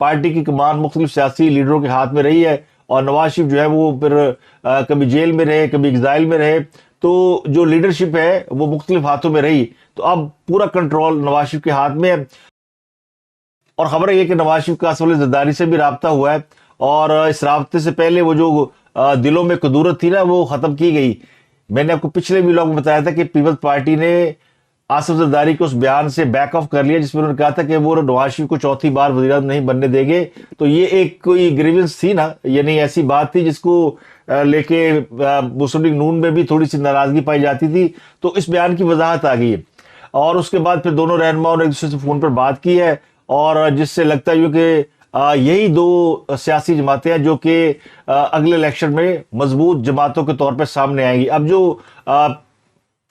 Party کی کمان مختلف سیاسی لیڈروں کے ہاتھ میں رہی ہے، اور نواز شریف جو ہے وہ پھر کبھی جیل میں رہے، کبھی ایگزائل میں رہے، تو جو لیڈرشپ ہے وہ مختلف ہاتھوں میں رہی، تو اب پورا کنٹرول نواز شریف کے ہاتھ میں ہے۔ اور خبر یہ کہ نواز شریف کا اصل زرداری سے بھی رابطہ ہوا ہے، اور اس رابطے سے پہلے وہ جو دلوں میں کدورت تھی نا وہ ختم کی گئی۔ میں نے آپ کو پچھلے ویلاگ میں بتایا تھا کہ پیپلز پارٹی نے آصف زرداری کے اس بیان سے بیک آف کر لیا جس میں انہوں نے کہا تھا کہ وہ نواز شریف کو چوتھی بار وزیر اعظم نہیں بننے دیں گے، تو یہ ایک کوئی گریونس تھی نا، یعنی ایسی بات تھی جس کو لے کے مسلم لیگ نون میں بھی تھوڑی سی ناراضگی پائی جاتی تھی، تو اس بیان کی وضاحت آ گئی ہے۔ اور اس کے بعد پھر دونوں رہنماؤں نے ایک دوسرے سے فون پر بات کی ہے، اور جس سے لگتا ہے کہ یہی دو سیاسی جماعتیں ہیں جو کہ اگلے الیکشن میں مضبوط جماعتوں کے طور پہ سامنے آئیں گی۔ اب جو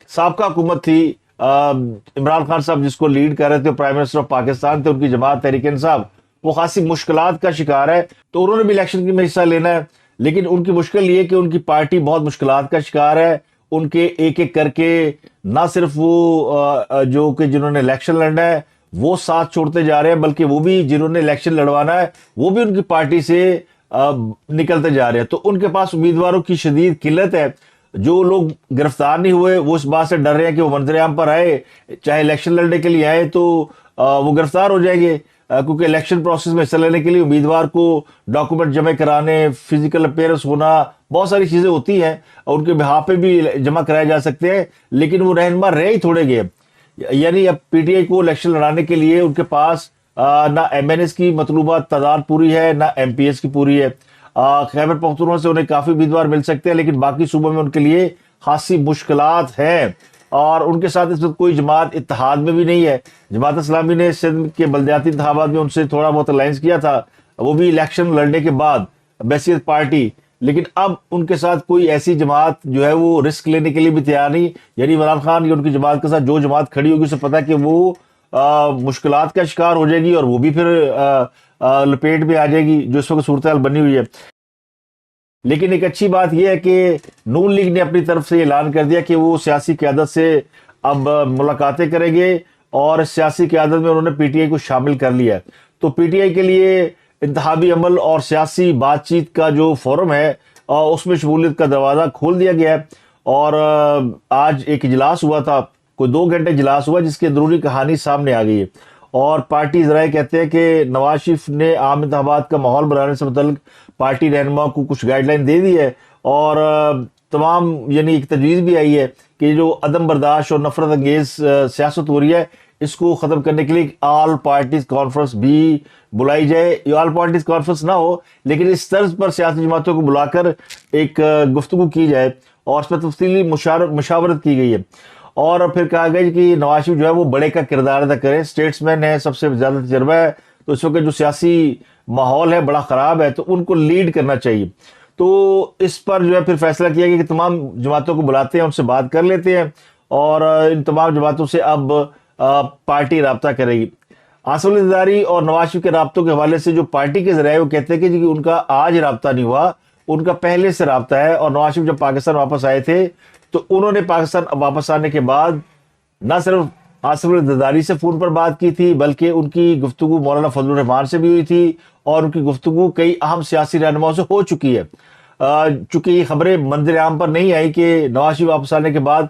سابقہ حکومت تھی، عمران خان صاحب جس کو لیڈ کر رہے تھے، پرائم منسٹر آف پاکستان تھے، ان کی جماعت تحریک انصاف، وہ خاصی مشکلات کا شکار ہے، تو انہوں نے بھی الیکشن میں حصہ لینا ہے، لیکن ان کی مشکل یہ کہ ان کی پارٹی بہت مشکلات کا شکار ہے۔ ان کے ایک ایک کر کے نہ صرف وہ جو کہ جنہوں نے الیکشن لڑنا ہے وہ ساتھ چھوڑتے جا رہے ہیں، بلکہ وہ بھی جنہوں نے الیکشن لڑوانا ہے وہ بھی ان کی پارٹی سے نکلتے جا رہے ہیں، تو ان کے پاس امیدواروں کی شدید قلت ہے۔ جو لوگ گرفتار نہیں ہوئے وہ اس بات سے ڈر رہے ہیں کہ وہ منظر عام پر آئے، چاہے الیکشن لڑنے کے لیے آئے، تو وہ گرفتار ہو جائیں گے، کیونکہ الیکشن پروسیس میں حصہ لینے کے لیے امیدوار کو ڈاکومنٹ جمع کرانے، فزیکل اپیئرنس ہونا، بہت ساری چیزیں ہوتی ہیں، اور ان کے بہاف پہ بھی جمع کرائے جا سکتے ہیں، لیکن وہ رہنما رہ ہی تھوڑے گئے۔ یعنی اب پی ٹی آئی کو الیکشن لڑانے کے لیے ان کے پاس نہ ایم این ایس کی مطلوبہ تعداد پوری ہے، نہ ایم پی ایس کی پوری ہے۔ خیبر پختونخوا سے انہیں کافی امیدوار مل سکتے ہیں، لیکن باقی صوبوں میں ان کے لیے خاصی مشکلات ہیں، اور ان کے ساتھ اس وقت کوئی جماعت اتحاد میں بھی نہیں ہے۔ جماعت اسلامی نے سندھ کے بلدیاتی انتخابات میں ان سے تھوڑا بہت الائنس کیا تھا، وہ بھی الیکشن لڑنے کے بعد بحیثیت پارٹی، لیکن اب ان کے ساتھ کوئی ایسی جماعت جو ہے وہ رسک لینے کے لیے بھی تیار نہیں۔ یعنی عمران خان یا ان کی جماعت کے ساتھ جو جماعت کھڑی ہوگی اسے پتا کہ وہ مشکلات کا شکار ہو جائے گی، اور وہ بھی پھر لپیٹ میں آ جائے گی، جو اس وقت صورتحال بنی ہوئی ہے۔ لیکن ایک اچھی بات یہ ہے کہ نون لیگ نے اپنی طرف سے اعلان کر دیا کہ وہ سیاسی قیادت سے اب ملاقاتیں کریں گے، اور سیاسی قیادت میں انہوں نے پی ٹی آئی کو شامل کر لیا ہے۔ تو پی ٹی آئی کے لیے انتخابی عمل اور سیاسی بات چیت کا جو فورم ہے اس میں شمولیت کا دروازہ کھول دیا گیا ہے، اور آج ایک اجلاس ہوا تھا، کوئی 2 گھنٹے اجلاس ہوا، جس کی اندرونی کہانی سامنے آ گئی ہے، اور پارٹی ذرائع کہتے ہیں کہ نواز شریف نے عام انتخابات کا ماحول بنانے سے متعلق پارٹی رہنما کو کچھ گائیڈ لائن دے دی ہے، اور تمام یعنی ایک تجویز بھی آئی ہے کہ جو عدم برداشت اور نفرت انگیز سیاست ہو رہی ہے اس کو ختم کرنے کے لیے آل پارٹیز کانفرنس بھی بلائی جائے۔ یہ آل پارٹیز کانفرنس نہ ہو، لیکن اس طرز پر سیاسی جماعتوں کو بلا کر ایک گفتگو کی جائے، اور اس پر تفصیلی مشاورت کی گئی ہے، اور پھر کہا گیا کہ نواز شریف جو ہے وہ بڑے کا کردار ادا کرے، اسٹیٹس مین ہے، سب سے زیادہ تجربہ ہے، تو اس وقت جو سیاسی ماحول ہے بڑا خراب ہے، تو ان کو لیڈ کرنا چاہیے۔ تو اس پر جو ہے پھر فیصلہ کیا گیا کہ تمام جماعتوں کو بلاتے ہیں، ان سے بات کر لیتے ہیں، اور ان تمام جماعتوں سے اب پارٹی رابطہ کرے گی۔ آصف علی زرداری اور نواز شریف کے رابطوں کے حوالے سے جو پارٹی کے ذرائع وہ کہتے ہیں کہ ان کا آج رابطہ نہیں ہوا، ان کا پہلے سے رابطہ ہے، اور نواز شریف جب پاکستان واپس آئے تھے تو انہوں نے پاکستان واپس آنے کے بعد نہ صرف آصف علی زرداری سے فون پر بات کی تھی، بلکہ ان کی گفتگو مولانا فضل الرحمان سے بھی ہوئی تھی، اور ان کی گفتگو کئی اہم سیاسی رہنماؤں سے ہو چکی ہے۔ چونکہ یہ خبریں منظر عام پر نہیں آئی کہ نواز شریف واپس آنے کے بعد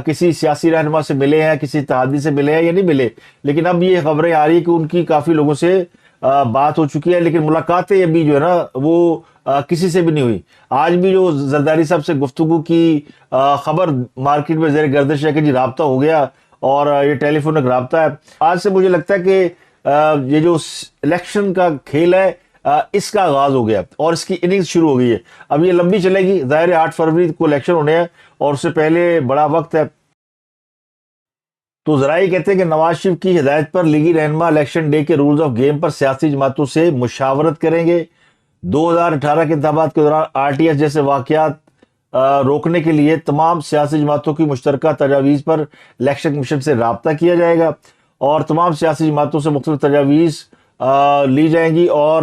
کسی سیاسی رہنما سے ملے ہیں، کسی اتحادی سے ملے ہیں یا نہیں ملے، لیکن اب یہ خبریں آ رہی ہیں کہ ان کی کافی لوگوں سے بات ہو چکی ہے، لیکن ملاقاتیں ابھی جو ہے نا وہ کسی سے بھی نہیں ہوئی۔ آج بھی جو زرداری صاحب سے گفتگو کی خبر مارکیٹ میں زیر گردش ہے کہ جی رابطہ ہو گیا، اور یہ ٹیلی فونک رابطہ ہے۔ آج سے مجھے لگتا ہے کہ یہ جو الیکشن کا کھیل ہے اس کا آغاز ہو گیا، اور اس کی اننگز شروع ہو گئی ہے۔ اب یہ لمبی چلے گی، ظاہر ہے 8 فروری کو الیکشن ہونے ہیں، اور اس سے پہلے بڑا وقت ہے۔ تو ذرائع کہتے ہیں کہ نواز شریف کی ہدایت پر لیگی رہنما الیکشن ڈے کے رولز آف گیم پر سیاسی جماعتوں سے مشاورت کریں گے۔ 2018 کے انتخابات کے دوران آر ٹی ایس جیسے واقعات روکنے کے لیے تمام سیاسی جماعتوں کی مشترکہ تجاویز پر الیکشن کمیشن سے رابطہ کیا جائے گا، اور تمام سیاسی جماعتوں سے مختلف تجاویز لی جائیں گی، اور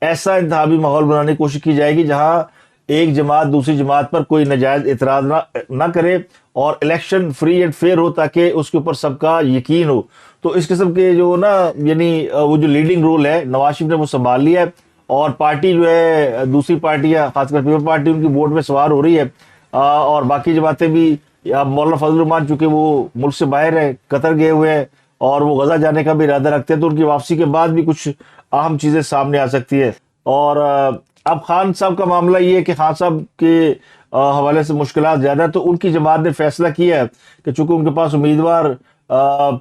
ایسا انتخابی ماحول بنانے کی کوشش کی جائے گی جہاں ایک جماعت دوسری جماعت پر کوئی ناجائز اعتراض نہ کرے، اور الیکشن فری اینڈ فیئر ہو تاکہ اس کے اوپر سب کا یقین ہو۔ تو اس قسم کے جو نا یعنی وہ جو لیڈنگ رول ہے نواز شریف نے وہ سنبھال لیا ہے، اور پارٹی جو ہے دوسری پارٹیاں خاص کر پیپل پارٹی ان کی ووٹ میں سوار ہو رہی ہے، اور باقی جماعتیں بھی، اب مولانا فضل الرحمان چونکہ وہ ملک سے باہر ہے، قطر گئے ہوئے ہیں اور وہ غزہ جانے کا بھی ارادہ رکھتے ہیں، تو ان کی واپسی کے بعد بھی کچھ اہم چیزیں سامنے آ سکتی ہے۔ اور اب خان صاحب کا معاملہ یہ ہے کہ خان صاحب کے حوالے سے مشکلات زیادہ ہیں، تو ان کی جماعت نے فیصلہ کیا ہے کہ چونکہ ان کے پاس امیدوار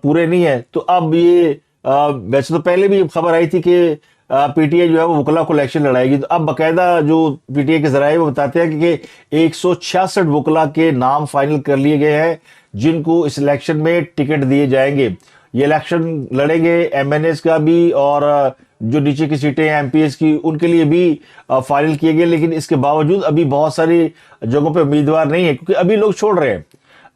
پورے نہیں ہے، تو اب یہ ویسے تو پہلے بھی خبر آئی تھی کہ پی ٹی آئی جو ہے وہ وکلا کو الیکشن لڑائے گی، تو اب باقاعدہ جو پی ٹی آئی کے ذرائع وہ بتاتے ہیں کہ 166 وکلا کے نام فائنل کر لیے گئے ہیں جن کو اس الیکشن میں ٹکٹ دیے جائیں گے۔ یہ الیکشن لڑیں گے ایم این ایز کا بھی، اور جو نیچے کی سیٹیں ہیں ایم پی ایس کی ان کے لیے بھی فائنل کیے گئے، لیکن اس کے باوجود ابھی بہت ساری جگہوں پہ امیدوار نہیں ہے، کیونکہ ابھی لوگ چھوڑ رہے ہیں۔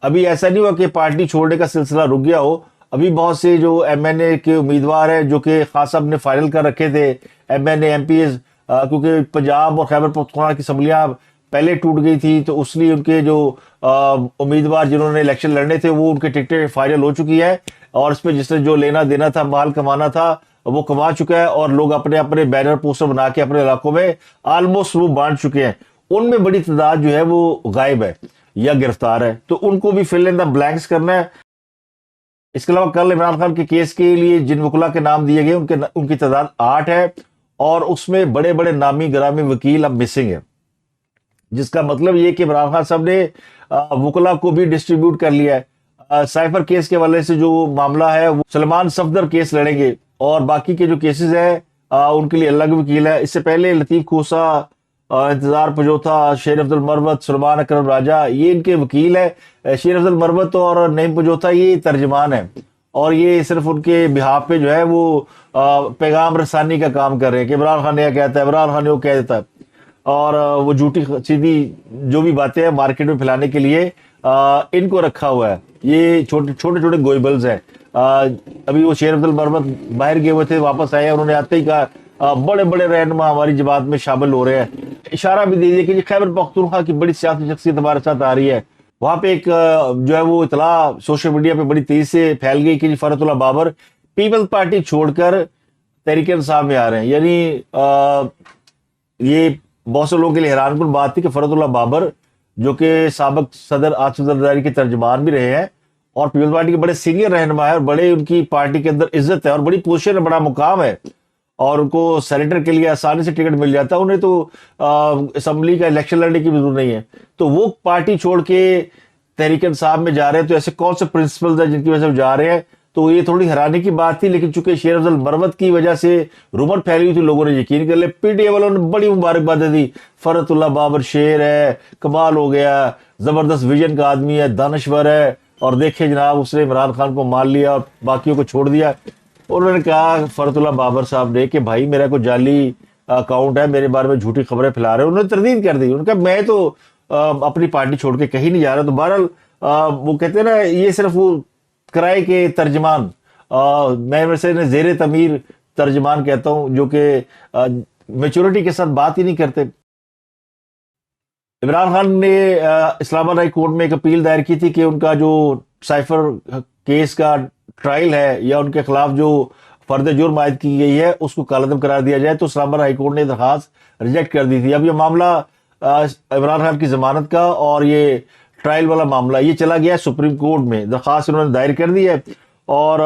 ابھی ایسا نہیں ہوا کہ پارٹی چھوڑنے کا سلسلہ رک گیا ہو، ابھی بہت سے جو ایم این اے کے امیدوار ہیں جو کہ خاص صاحب نے فائنل کر رکھے تھے، M N A M P As, کیونکہ پنجاب اور خیبر پختونخوا کی اسمبلیاں پہلے ٹوٹ گئی تھی، تو اس لیے ان کے جو امیدوار جنہوں نے الیکشن لڑنے تھے وہ ان کے ٹکٹیں فائنل ہو چکی ہے، اور اس پہ جس نے جو لینا دینا تھا، مال کمانا تھا وہ کما چکا ہے، اور لوگ اپنے اپنے بینر پوسٹر بنا کے اپنے علاقوں میں آلموسٹ وہ بانٹ چکے ہیں۔ ان میں بڑی تعداد جو ہے وہ غائب ہے یا گرفتار ہے، تو ان کو بھی فل ان دا بلینکس کرنا ہے۔ اس کے علاوہ کل عمران خان کے کیس کے لیے جن وکلا کے نام دیے گئے ان کی تعداد 8 ہے، اور اس میں بڑے بڑے نامی گرامی وکیل اب مسنگ ہیں، جس کا مطلب یہ کہ عمران خان صاحب نے وکلا کو بھی ڈسٹریبیوٹ کر لیا ہے۔ سائفر کیس کے حوالے سے جو معاملہ ہے وہ سلمان صفدر کیس لڑیں گے، اور باقی کے جو کیسز ہیں ان کے لیے الگ وکیل ہے۔ اس سے پہلے لطیف کھوسا، انتظار پجوتھا، شیر افضل مروت، سلمان اکرم راجہ، یہ ان کے وکیل ہے۔ شیر افضل مروت اور نعیم پجوتھا یہ ترجمان ہیں، اور یہ صرف ان کے بہاف پہ جو ہے وہ پیغام رسانی کا کام کر رہے ہیں کہ عمران خان یہ کہتا ہے، عمران خان وہ کہہ دیتا ہے، اور وہ جھوٹی سیدھی جو بھی باتیں ہیں مارکیٹ میں پھیلانے کے لیے ان کو رکھا ہوا ہے۔ یہ چھوٹے چھوٹے گوئبلز ہیں۔ ابھی وہ شیر افضل مروت باہر گئے ہوئے تھے، واپس آئے، انہوں نے آتے ہی کہا بڑے بڑے رہنما ہماری جماعت میں شامل ہو رہے ہیں۔ اشارہ بھی دے دیا کہ خیبر پختونخوا کی بڑی سیاسی شخصیت ہمارے ساتھ آ رہی ہے۔ وہاں پہ ایک جو ہے وہ اطلاع سوشل میڈیا پہ بڑی تیزی سے پھیل گئی کہ فرحت اللہ بابر پیپلز پارٹی چھوڑ کر تحریک انصاف میں آ رہے ہیں۔ یعنی یہ بہت سے لوگوں کے لیے حیران کن بات تھی کہ فرحت اللہ بابر جو کہ سابق صدر آصف زرداری کے ترجمان بھی رہے ہیں، اور پیپلز پارٹی کے بڑے سینئر رہنما ہے، اور بڑے ان کی پارٹی کے اندر عزت ہے اور بڑی پوزیشن ہے، بڑا مقام ہے، اور ان کو سینیٹر کے لیے آسانی سے ٹکٹ مل جاتا ہے، انہیں تو اسمبلی کا الیکشن لڑنے کی بھی ضرورت نہیں ہے، تو وہ پارٹی چھوڑ کے تحریک انصاف میں جا رہے ہیں۔ تو ایسے کون سے پرنسپلز ہیں جن کی وجہ سے جا رہے ہیں؟ تو یہ تھوڑی حیرانی کی بات تھی، لیکن چونکہ شیر افضل مروت کی وجہ سے رومر پھیلی ہوئی تھی، لوگوں نے یقین کر لیا۔ پی ٹی آئی والوں نے بڑی مبارکبادیں دی، فرحت اللہ بابر شیر ہے، کمال ہو گیا، زبردست ویژن کا آدمی ہے، دانشور ہے، اور دیکھیں جناب اس نے عمران خان کو مان لیا اور باقیوں کو چھوڑ دیا۔ انہوں نے کہا فرحت اللہ بابر صاحب نے کہ بھائی میرا کوئی جعلی اکاؤنٹ ہے، میرے بارے میں جھوٹی خبریں پھیلا رہے ہیں۔ انہوں نے تردید کر دی، انہوں نے کہا میں تو اپنی پارٹی چھوڑ کے کہیں نہیں جا رہا۔ تو بہرحال وہ کہتے ہیں نا، یہ صرف وہ کرائے کے ترجمان، میں ویسے زیر تعمیر ترجمان کہتا ہوں، جو کہ میچورٹی کے ساتھ بات ہی نہیں کرتے۔ عمران خان نے اسلام آباد ہائی کورٹ میں ایک اپیل دائر کی تھی کہ ان کا جو سائفر کیس کا ٹرائل ہے یا ان کے خلاف جو فرد جرم عائد کی گئی ہے اس کو کالعدم قرار دیا جائے، تو اسلام آباد ہائی کورٹ نے درخواست ریجیکٹ کر دی تھی۔ اب یہ معاملہ عمران خان کی ضمانت کا اور یہ ٹرائل والا معاملہ یہ چلا گیا ہے سپریم کورٹ میں، درخواست انہوں نے دائر کر دی ہے، اور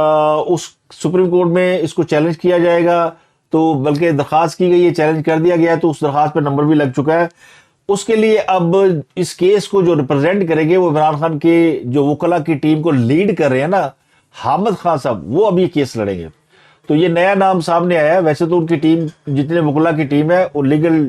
اس سپریم کورٹ میں اس کو چیلنج کیا جائے گا، تو بلکہ درخواست کی گئی ہے، چیلنج کر دیا گیا ہے، تو اس درخواست پہ نمبر بھی لگ چکا ہے۔ اس کے لیے اب اس کیس کو جو ریپرزینٹ کریں گے وہ عمران خان کے جو وکلا کی ٹیم کو لیڈ کر رہے ہیں نا، حامد خان صاحب، وہ اب یہ کیس لڑیں گے۔ تو یہ نیا نام سامنے آیا ہے۔ ویسے تو ان کی ٹیم، جتنے وکلا کی ٹیم ہے، وہ لیگل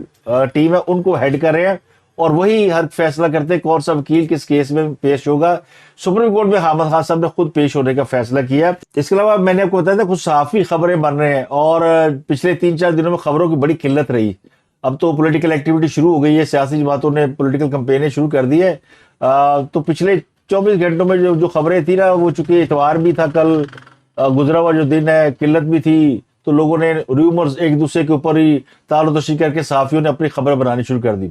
ٹیم ہے، ان کو ہیڈ کر رہے ہیں، اور وہی ہر فیصلہ کرتے ہیں کون سا وکیل کس کیس میں پیش ہوگا۔ سپریم کورٹ میں حامد خان صاحب نے خود پیش ہونے کا فیصلہ کیا۔ اس کے علاوہ میں نے آپ کو بتایا تھا کچھ صحافی خبریں بن رہے ہیں، اور پچھلے 3-4 دنوں میں خبروں کی بڑی قلت رہی۔ اب تو پولیٹیکل ایکٹیویٹی شروع ہو گئی ہے، سیاسی جماعتوں نے پولیٹیکل کمپینیں شروع کر دی ہے، تو پچھلے 24 گھنٹوں میں جو خبریں تھیں نا، وہ چونکہ اتوار بھی تھا کل، گزرا ہوا جو دن ہے، قلت بھی تھی، تو لوگوں نے ریومرز ایک دوسرے کے اوپر ہی تال و تشریح کر کے صحافیوں نے اپنی خبر بنانی شروع کر دی۔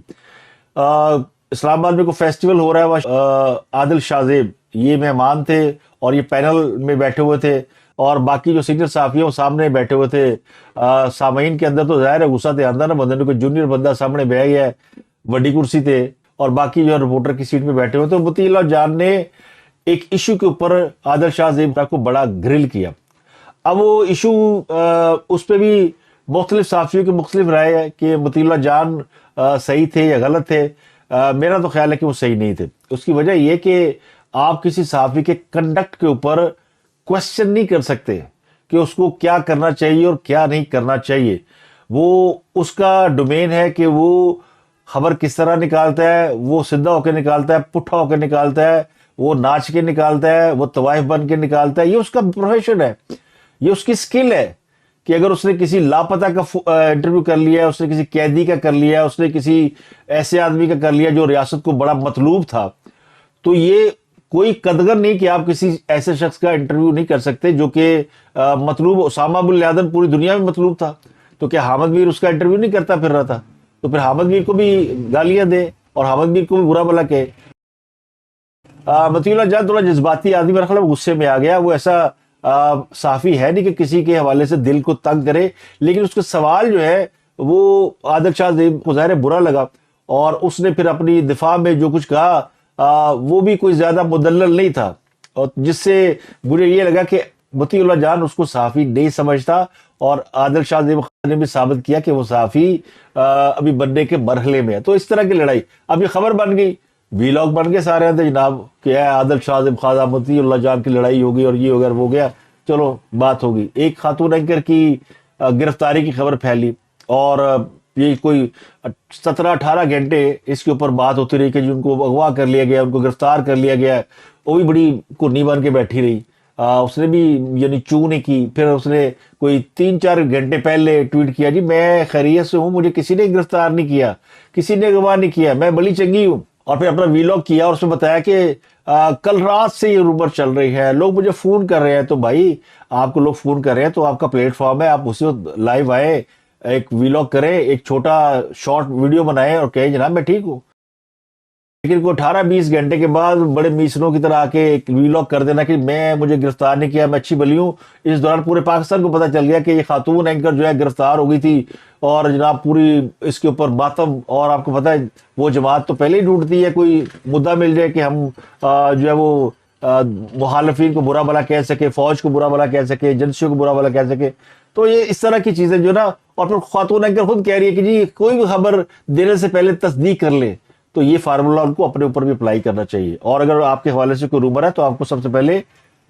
اسلام آباد میں کوئی فیسٹیول ہو رہا ہے، عادل شاہ زیب یہ مہمان تھے اور یہ پینل میں بیٹھے ہوئے تھے، اور باقی جو سینئر صحافی ہیں وہ سامنے بیٹھے ہوئے تھے. سامعین کے اندر تو ظاہر ہے غصہ تو آندہ نا بندے نے, کوئی جونیئر بندہ سامنے بیٹھ گیا ہے بڑی کرسی تے, اور باقی جو رپورٹر کی سیٹ پہ بیٹھے ہوئے. تو مطیع اللہ جان نے ایک ایشو کے اوپر عادل شاہ زیب کو بڑا گرل کیا. اب وہ ایشو اس پہ بھی مختلف صحافیوں کی مختلف رائے ہے کہ مطیع اللہ جان صحیح تھے یا غلط تھے. میرا تو خیال ہے کہ وہ صحیح نہیں تھے. اس کی وجہ یہ کہ آپ کسی صحافی کے کنڈکٹ کے اوپر کوشچن نہیں کر سکتے کہ اس کو کیا کرنا چاہیے اور کیا نہیں کرنا چاہیے. وہ اس کا ڈومین ہے کہ وہ خبر کس طرح نکالتا ہے, وہ سدھا ہو کے نکالتا ہے, پٹھا ہو کے نکالتا ہے, وہ ناچ کے نکالتا ہے, وہ طوائف بن کے نکالتا ہے. یہ اس کا پروفیشن ہے, یہ اس کی سکل ہے کہ اگر اس نے کسی لاپتہ کا انٹرویو کر لیا, اس نے کسی قیدی کا کر لیا, اس نے کسی ایسے آدمی کا کر لیا جو ریاست کو بڑا مطلوب تھا, تو یہ کوئی قدغن نہیں کہ آپ کسی ایسے شخص کا انٹرویو نہیں کر سکتے جو کہ مطلوب. اسامہ بن لادن پوری دنیا میں مطلوب تھا, تو کیا حامد میر اس کا انٹرویو نہیں کرتا پھر رہا تھا؟ تو پھر حامد میر کو بھی گالیاں دے اور حامد میر کو بھی برا بھلا کہے. مطیع اللہ جان تھوڑا جذباتی آدمی, میرا خیال ہے غصے میں آ گیا. وہ ایسا صحافی ہے نہیں کہ کسی کے حوالے سے دل کو تنگ کرے, لیکن اس کے سوال جو ہے وہ عادل شاہ زیب کو ظاہر برا لگا, اور اس نے پھر اپنی دفاع میں جو کچھ کہا وہ بھی کوئی زیادہ مدلل نہیں تھا, اور جس سے مجھے یہ لگا کہ مطیع اللہ جان اس کو صحافی نہیں سمجھتا, اور عادل شاہ زیب نے بھی ثابت کیا کہ وہ صحافی ابھی بننے کے مرحلے میں ہے. تو اس طرح کی لڑائی اب یہ خبر بن گئی, ویلاگ بن گئے سارے تھے جناب کہ عادل شاہ زیب خواجہ مطیع اللہ جان کی لڑائی ہوگی اور یہ ہو گیا وہ گیا. چلو بات ہوگی. ایک خاتون اینکر کی گرفتاری کی خبر پھیلی, اور یہ کوئی 17-18 گھنٹے اس کے اوپر بات ہوتی رہی کہ جن کو اغوا کر لیا گیا, ان کو گرفتار کر لیا گیا, وہ بھی بڑی کنی بن کے بیٹھی رہی. اس نے بھی یعنی چوں نہیں کی. پھر اس نے کوئی 3-4 گھنٹے پہلے ٹویٹ کیا, جی میں خیریت سے ہوں, مجھے کسی نے گرفتار نہیں کیا, کسی نے اغوا نہیں کیا, میں بڑی چنگی ہوں. اور پھر اپنا ویلاگ کیا اور اس میں بتایا کہ کل رات سے یہ رومر چل رہی ہے, لوگ مجھے فون کر رہے ہیں. تو بھائی آپ کو لوگ فون کر رہے ہیں تو آپ کا پلیٹ فارم ہے, آپ اسی وقت لائیو آئے, ایک ویلاگ کریں, ایک چھوٹا شارٹ ویڈیو بنائیں اور کہیں جناب میں ٹھیک ہوں. لیکن کو 18-20 گھنٹے کے بعد بڑے میسنوں کی طرح آ کے ایک ویلاگ کر دینا کہ مجھے گرفتار نہیں کیا, میں اچھی بلی ہوں. اس دوران پورے پاکستان کو پتہ چل گیا کہ یہ خاتون اینکر جو ہے گرفتار ہو گئی تھی, اور جناب پوری اس کے اوپر ماتم. اور آپ کو پتہ ہے وہ جماعت تو پہلے ہی ڈھونڈتی ہے کوئی مدعا مل جائے کہ ہم جو ہے وہ مخالفین کو برا بھلا کہہ سکے, فوج کو برا بھلا کہہ سکے, ایجنسیوں کو برا بھلا کہہ سکے. تو یہ اس طرح کی چیزیں جو نا, اور پھر خاتون اینکر خود کہہ رہی ہے کہ جی کوئی بھی خبر دینے سے پہلے تصدیق کر لے. تو یہ فارمولا ان کو اپنے اوپر بھی اپلائی کرنا چاہیے, اور اگر آپ کے حوالے سے کوئی رومر ہے تو آپ کو سب سے پہلے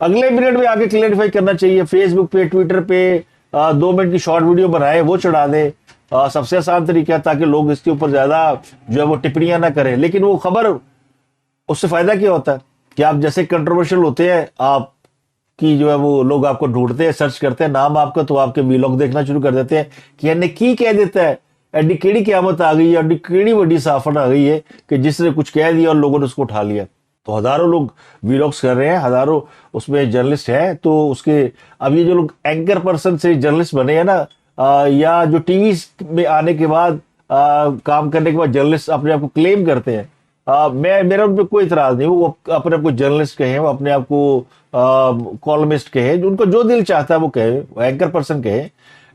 اگلے منٹ میں آگے کلیریفائی کرنا چاہیے. فیس بک پہ, ٹویٹر پہ 2 منٹ کی شارٹ ویڈیو بنائے, وہ چڑھا دیں. سب سے آسان طریقہ ہے تاکہ لوگ اس کے اوپر زیادہ جو ہے وہ ٹپڑیاں نہ کریں. لیکن وہ خبر, اس سے فائدہ کیا ہوتا ہے کہ آپ جیسے کنٹروورشل ہوتے ہیں, آپ کی جو ہے وہ لوگ آپ کو ڈھونڈتے ہیں, سرچ کرتے ہیں نام آپ کا, تو آپ کے ویلاگ دیکھنا شروع کر دیتے ہیں کہ یعنی کی کہہ دیتا ہے, ایڈی کیڑی قیامت آ گئی ہے, ایڈی کیڑی بڑی صافت آ گئی ہے کہ جس نے کچھ کہہ دیا اور لوگوں نے اس کو اٹھا لیا. تو ہزاروں لوگ ویلاگس کر رہے ہیں, ہزاروں اس میں جرنلسٹ ہیں. تو اس کے اب یہ جو لوگ اینکر پرسن سے جرنلسٹ بنے ہیں نا, یا جو ٹی وی میں آنے کے بعد کام کرنے کے بعد جرنلسٹ اپنے آپ کو کلیم کرتے ہیں, میرا ان پہ کوئی اعتراض نہیں. وہ اپنے آپ کو جرنلسٹ کہیں, وہ اپنے آپ کو کالمسٹ کہیں, ان کو جو دل چاہتا ہے وہ کہے, اینکر پرسن کہے.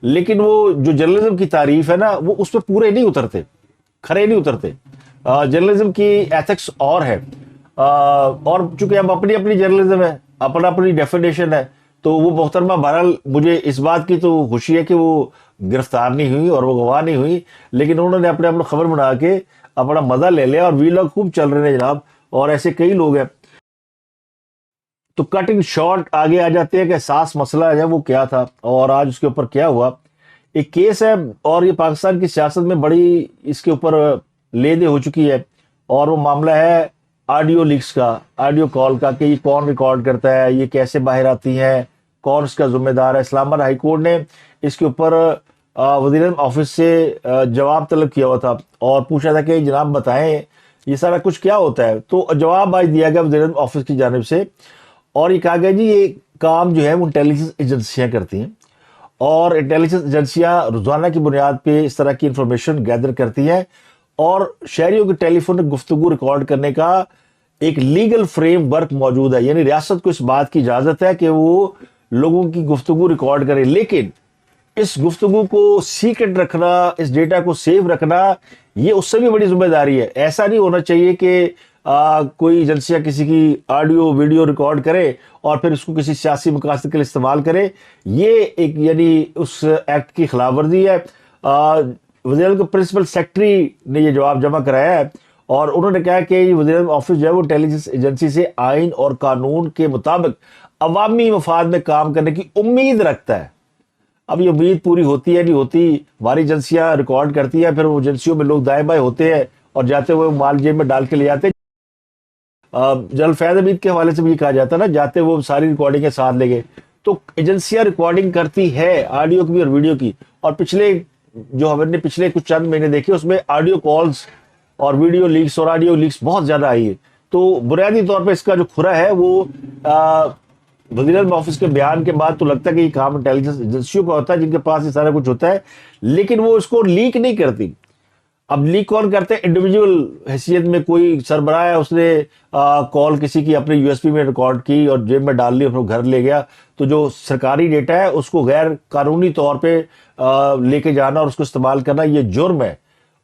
لیکن وہ جو جرنلزم کی تعریف ہے نا, وہ اس پہ پورے نہیں اترتے, کھرے نہیں اترتے. جرنلزم کی ایتھکس اور ہے, اور چونکہ ہم اپنی اپنی جرنلزم ہے, اپنا اپنی ڈیفینیشن ہے. تو وہ محترمہ بہرحال مجھے اس بات کی تو خوشی ہے کہ وہ گرفتار نہیں ہوئی اور وہ گواہ نہیں ہوئی, لیکن انہوں نے اپنے اپنا خبر بنا کے اپنا مزہ لے لیا, اور ویلاگ خوب چل رہے ہیں جناب. اور ایسے کئی لوگ ہیں. تو کٹنگ شارٹ آگے آ جاتے ہیں کہ احساس مسئلہ ہے وہ کیا تھا اور آج اس کے اوپر کیا ہوا. ایک کیس ہے, اور یہ پاکستان کی سیاست میں بڑی اس کے اوپر لے دے ہو چکی ہے, اور وہ معاملہ ہے آڈیو لیکس کا, آڈیو کال کا, کہ یہ کون ریکارڈ کرتا ہے, یہ کیسے باہر آتی ہیں, کون اس کا ذمہ دار ہے. اسلام آباد ہائی کورٹ نے اس کے اوپر وزیر اعظم آفس سے جواب طلب کیا ہوا تھا, اور پوچھا تھا کہ جناب بتائیں یہ سارا کچھ کیا ہوتا ہے. تو جواب آج دیا گیا وزیر اعظم آفس کی جانب سے, اور یہ کہا گیا جی یہ کام جو ہے وہ انٹیلیجنس ایجنسیاں کرتی ہیں, اور انٹیلیجنس ایجنسیاں روزانہ کی بنیاد پہ اس طرح کی انفارمیشن گیدر کرتی ہیں, اور شہریوں کی ٹیلی فونک گفتگو ریکارڈ کرنے کا ایک لیگل فریم ورک موجود ہے. یعنی ریاست کو اس بات کی اجازت ہے کہ وہ لوگوں کی گفتگو ریکارڈ کرے، لیکن اس گفتگو کو سیکرٹ رکھنا، اس ڈیٹا کو سیو رکھنا، یہ اس سے بھی بڑی ذمہ داری ہے۔ ایسا نہیں ہونا چاہیے کہ کوئی ایجنسیاں کسی کی آڈیو ویڈیو ریکارڈ کرے اور پھر اس کو کسی سیاسی مقاصد کے لیے استعمال کرے۔ یہ ایک یعنی اس ایکٹ کی خلاف ورزی ہے۔ وزیر اعظم کے پرنسپل سیکرٹری نے یہ جواب جمع کرایا ہے اور انہوں نے کہا کہ وزیر اعظم آفس جو ہے وہ انٹیلیجنس ایجنسی سے آئین اور قانون کے مطابق عوامی مفاد میں کام کرنے کی امید رکھتا ہے۔ اب یہ امید پوری ہوتی ہے نہیں ہوتی، ہماری ایجنسیاں ریکارڈ کرتی ہیں، پھر وہ ایجنسیوں میں لوگ دائیں بائیں ہوتے ہیں اور جاتے ہوئے مال جیب میں ڈال کے لے جاتے ہیں۔ جنرل فیض حمید کے حوالے سے بھی یہ کہا جاتا ہے نا، جاتے وہ ساری ریکارڈنگ کے ساتھ لے گئے۔ تو ایجنسیاں ریکارڈنگ کرتی ہے آڈیو کی بھی اور ویڈیو کی، اور پچھلے جو ہم نے پچھلے کچھ چند مہینے دیکھے اس میں آڈیو کالز اور ویڈیو لیکس اور آڈیو لیکس بہت زیادہ آئی ہے۔ تو بنیادی طور پہ اس کا جو کھرا ہے وہ وزیر اعظم آفس کے بیان کے بعد تو لگتا ہے کہ یہ کام انٹیلیجنس ایجنسیوں کا ہوتا ہے جن کے پاس یہ سارا کچھ ہوتا ہے، لیکن وہ اس کو لیک نہیں کرتی۔ اب لیک کون کرتے ہیں؟ انڈیویجول حیثیت میں کوئی سربراہ ہے، اس نے کال کسی کی اپنے یو ایس پی میں ریکارڈ کی اور جیب میں ڈال لی، اپنے گھر لے گیا، تو جو سرکاری ڈیٹا ہے اس کو غیر قانونی طور پہ لے کے جانا اور اس کو استعمال کرنا یہ جرم ہے،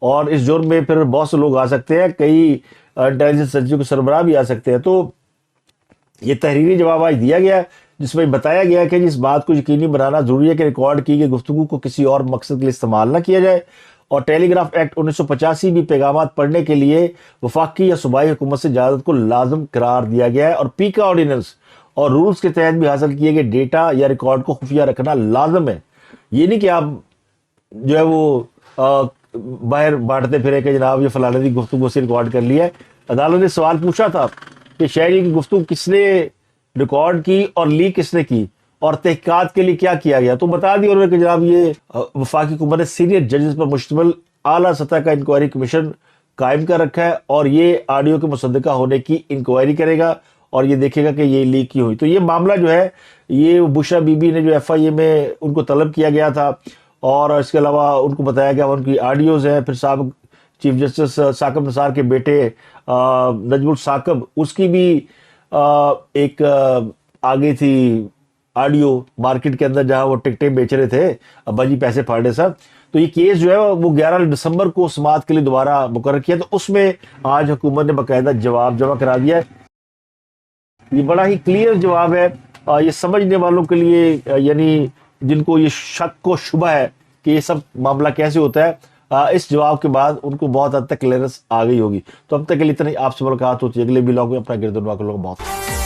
اور اس جرم میں پھر بہت سے لوگ آ سکتے ہیں، کئی انٹیلیجنس ایجنسیوں کے سربراہ بھی آ سکتے ہیں۔ تو یہ تحریری جواب آج دیا گیا جس میں بتایا گیا کہ اس بات کو یقینی بنانا ضروری ہے کہ ریکارڈ کی گئی گفتگو کو کسی اور مقصد کے لیے استعمال نہ کیا جائے، اور ٹیلی گراف ایکٹ 1985 بھی پیغامات پڑھنے کے لیے وفاقی یا صوبائی حکومت سے اجازت کو لازم قرار دیا گیا ہے، اور پیکا آرڈیننس اور رولز کے تحت بھی حاصل کیے گئے ڈیٹا یا ریکارڈ کو خفیہ رکھنا لازم ہے۔ یہ نہیں کہ آپ جو ہے وہ باہر بانٹتے پھرے کہ جناب یہ فلانے کی گفتگو سے ریکارڈ کر لیا ہے۔ عدالت نے سوال پوچھا تھا کہ شہری کی گفتگو کس نے ریکارڈ کی اور لیک کس نے کی اور تحقیقات کے لیے کیا کیا گیا، تو بتا دیا انہوں نے کہ جناب یہ وفاقی حکومت نے سینئر ججز پر مشتمل اعلیٰ سطح کا انکوائری کمیشن قائم کر رکھا ہے، اور یہ آڈیو کے مصدقہ ہونے کی انکوائری کرے گا اور یہ دیکھے گا کہ یہ لیک کی ہوئی۔ تو یہ معاملہ جو ہے یہ بشرا بی بی نے جو ایف آئی اے میں ان کو طلب کیا گیا تھا، اور اس کے علاوہ ان کو بتایا گیا ان کی آڈیوز ہیں، پھر سابق چیف جسٹس ثاقب نثار کے بیٹے نجم الثاقب، اس کی بھی ایک آگے تھی آڈیو مارکیٹ کے اندر جہاں وہ ٹکٹیں بیچ رہے تھے، ابا جی پیسے پھاڑے صاحب۔ تو یہ کیس جو ہے وہ 11 دسمبر کو سماعت کے لیے دوبارہ مقرر کیا، تو اس میں آج حکومت نے باقاعدہ جواب جمع کرا دیا ہے۔ یہ بڑا ہی کلیئر جواب ہے، یہ سمجھنے والوں کے لیے، یعنی جن کو یہ شک و شبہ ہے کہ یہ سب معاملہ کیسے ہوتا ہے، اس جواب کے بعد ان کو بہت حد تک کلیئرنس آ گئی ہوگی۔ تو اب تک کے لیے اتنا ہی، آپ سے ملاقات ہوتی ہے اگلے ولاگ میں۔ اپنا گردن واقع لوگ بہت